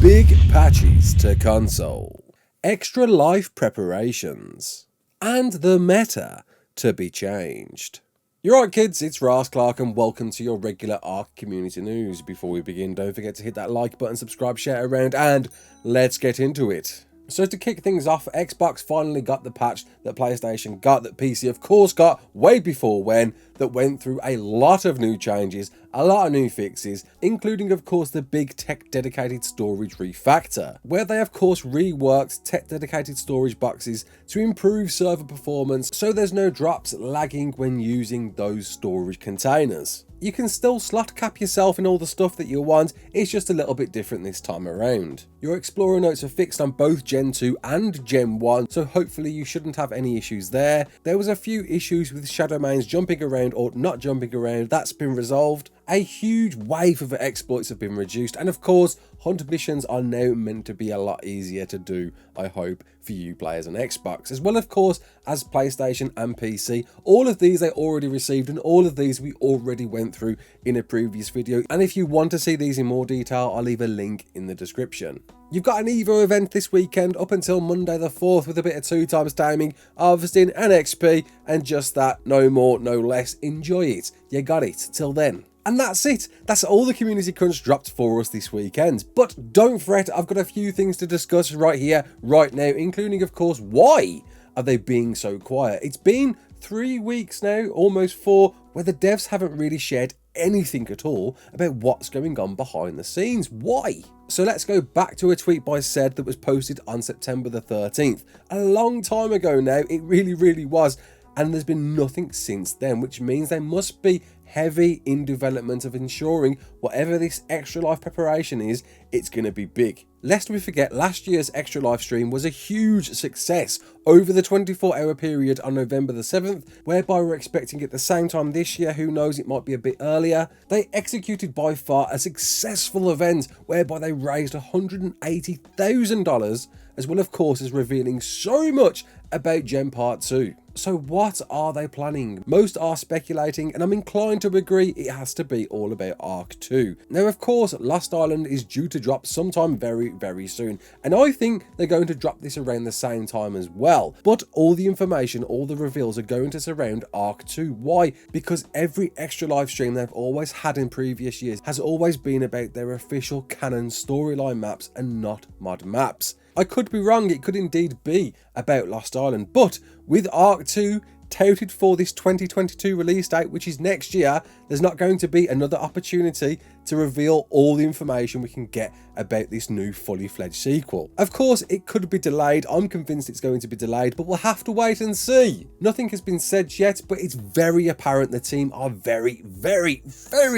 big patches to console, extra life preparations, and the meta to be changed. You're right, kids, it's Ras Clark and welcome to your regular ARK community news. Before we begin, don't forget to hit that like button, subscribe, share around, and let's get into it. So to kick things off, Xbox finally got the patch that PlayStation got, that PC of course got way before when, that went through a lot of new changes, a lot of new fixes, including of course the big tech dedicated storage refactor, where they of course reworked tech dedicated storage boxes to improve server performance so there's no drops lagging when using those storage containers. You can still slot cap yourself in all the stuff that you want, it's just a little bit different this time around. Your Explorer notes are fixed on both Gen 2 and Gen 1, so hopefully you shouldn't have any issues there. There was a few issues with shadow mains jumping around or not jumping around, that's been resolved. A huge wave of exploits have been reduced, and of course hunt missions are now meant to be a lot easier to do, I hope, for you players on Xbox, as well of course as PlayStation and PC. All of these I already received, and all of these we already went through in a previous video, and if you want to see these in more detail, I'll leave a link in the description. You've got an Evo event this weekend up until Monday the 4th with a bit of 2x timing, harvesting and XP, and just that, no more, no less. Enjoy it. You got it. Till then. And that's it. That's all the community crunch dropped for us this weekend. But don't fret, I've got a few things to discuss right here, right now, including of course, why are they being so quiet? It's been 3 weeks now, almost 4, where the devs haven't really shared anything at all about what's going on behind the scenes. Why? So let's go back to a tweet by Said that was posted on September the 13th. A long time ago now, it really was. And there's been nothing since then, which means they must be heavy in development of ensuring whatever this extra life preparation is, it's going to be big. Lest we forget, last year's extra life stream was a huge success over the 24-hour period on November the 7th, whereby we're expecting it the same time this year. Who knows, it might be a bit earlier. They executed by far a successful event whereby they raised $180,000, as well of course as revealing so much about Gen Part 2. So what are they planning? Most are speculating, and I'm inclined to agree it has to be all about ARK 2. Now of course Lost Island is due to drop sometime very soon, and I think they're going to drop this around the same time as well. But all the information, all the reveals are going to surround ARK 2. Why? Because every extra live stream they've always had in previous years has always been about their official canon storyline maps and not mod maps. I could be wrong, it could indeed be about Lost Island, but with ARK 2 touted for this 2022 release date, which is next year, there's not going to be another opportunity to reveal all the information we can get about this new fully fledged sequel. Of course, it could be delayed. I'm convinced it's going to be delayed, but we'll have to wait and see. Nothing has been said yet, but it's very apparent the team are very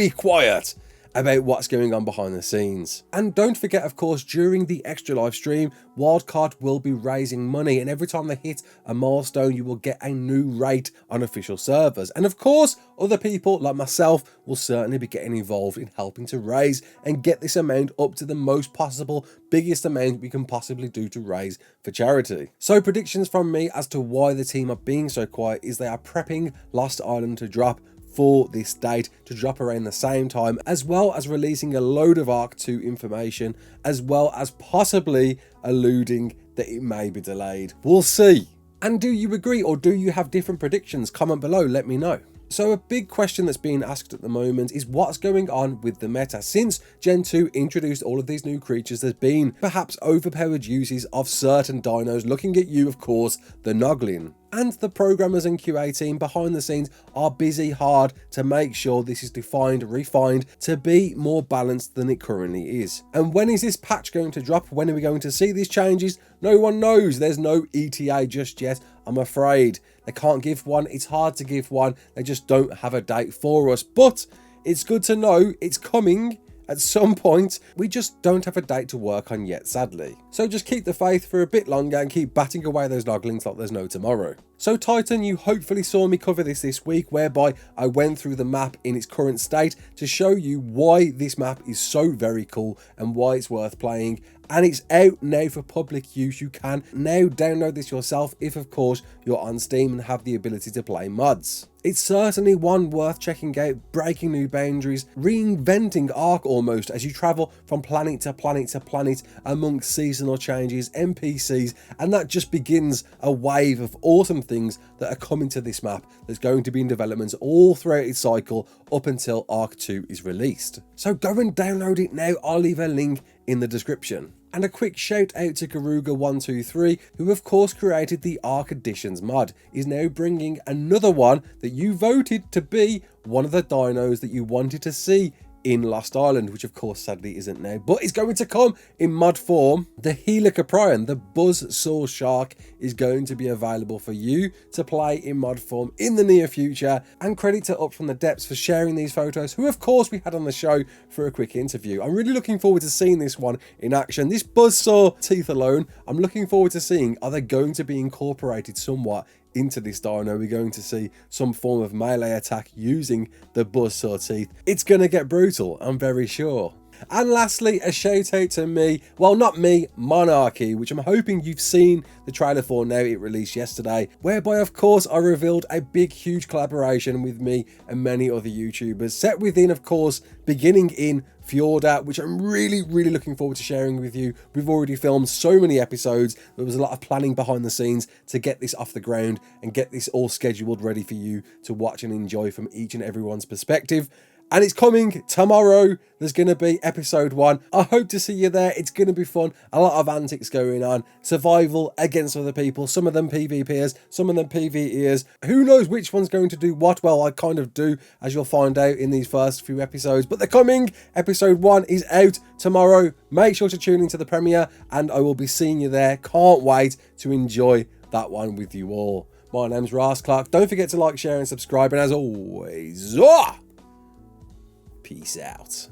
quiet about what's going on behind the scenes. And don't forget, of course, during the extra live stream, Wildcard will be raising money, and every time they hit a milestone, you will get a new rate on official servers. And of course, other people like myself will certainly be getting involved in helping to raise and get this amount up to the most possible, biggest amount we can possibly do to raise for charity. So predictions from me as to why the team are being so quiet is they are prepping Lost Island to drop for this date, to drop around the same time, as well as releasing a load of ARK 2 information, as well as possibly alluding that it may be delayed. We'll see. And do you agree, or do you have different predictions? Comment below, let me know. So a big question that's being asked at the moment is what's going on with the meta. Since Gen 2 introduced all of these new creatures, there's been perhaps overpowered uses of certain dinos. Looking at you, of course, the Noglin. And the programmers and QA team behind the scenes are busy hard to make sure this is defined, refined to be more balanced than it currently is. And when is this patch going to drop? When are we going to see these changes? No one knows. There's no ETA just yet, I'm afraid. They can't give one. It's hard to give one. They just don't have a date for us. But it's good to know it's coming at some point. We just don't have a date to work on yet, sadly. So just keep the faith for a bit longer and keep batting away those Noglins like there's no tomorrow. So Titan, you hopefully saw me cover this week, whereby I went through the map in its current state to show you why this map is so very cool and why it's worth playing. And it's out now for public use. You can now download this yourself if of course you're on Steam and have the ability to play mods. It's certainly one worth checking out, breaking new boundaries, reinventing ARK almost as you travel from planet to planet to planet amongst seasonal changes, NPCs, and that just begins a wave of awesome things that are coming to this map that's going to be in development all throughout its cycle up until ARK 2 is released. So go and download it now. I'll leave a link in the description. And a quick shout out to Garuga123, who of course created the ARK Additions mod, is now bringing another one that you voted to be one of the dinos that you wanted to see in Lost Island, which of course sadly isn't now, but it's going to come in mod form. The Helicoprion, the buzzsaw shark, is going to be available for you to play in mod form in the near future. And credit to Up From The Depths for sharing these photos, who of course we had on the show for a quick interview. I'm really looking forward to seeing this one in action. This buzzsaw teeth alone, I'm looking forward to seeing, are they going to be incorporated somewhat into this dino? We're going to see some form of melee attack using the buzzsaw teeth. It's going to get brutal, I'm very sure. And lastly, a shout out to me, well not me, Monarchy, which I'm hoping you've seen the trailer for now. It released yesterday, whereby of course I revealed a big huge collaboration with me and many other YouTubers, set within of course beginning in Fjorda, which I'm really looking forward to sharing with you. We've already filmed so many episodes. There was a lot of planning behind the scenes to get this off the ground and get this all scheduled ready for you to watch and enjoy from each and everyone's perspective. And it's coming tomorrow. There's going to be episode 1. I hope to see you there. It's going to be fun. A lot of antics going on. Survival against other people. Some of them PvPers, some of them PvEers. Who knows which one's going to do what? Well, I kind of do, as you'll find out in these first few episodes. But they're coming. Episode 1 is out tomorrow. Make sure to tune into the premiere and I will be seeing you there. Can't wait to enjoy that one with you all. My name's Ras Clark. Don't forget to like, share and subscribe. And as always, peace out.